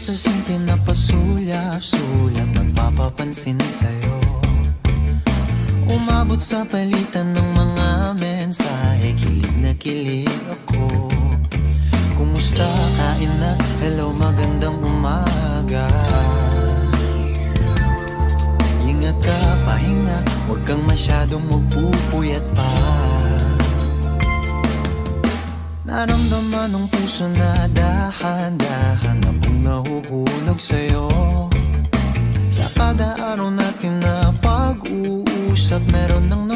Sasing pinapasulyap-sulyap, nagpapapansin sa'yo. Umabot sa palitan ng mga mensahe, kilig na kilig ako. Kumusta, kain na, hello, magandang umaga. Ingat ka, pahinga, huwag kang masyadong magpupuyat pa. Naramdaman ng puso na dahan-dahan na pong nahuhulog sa'yo. Sa kada araw natin na pag-uusap, meron nang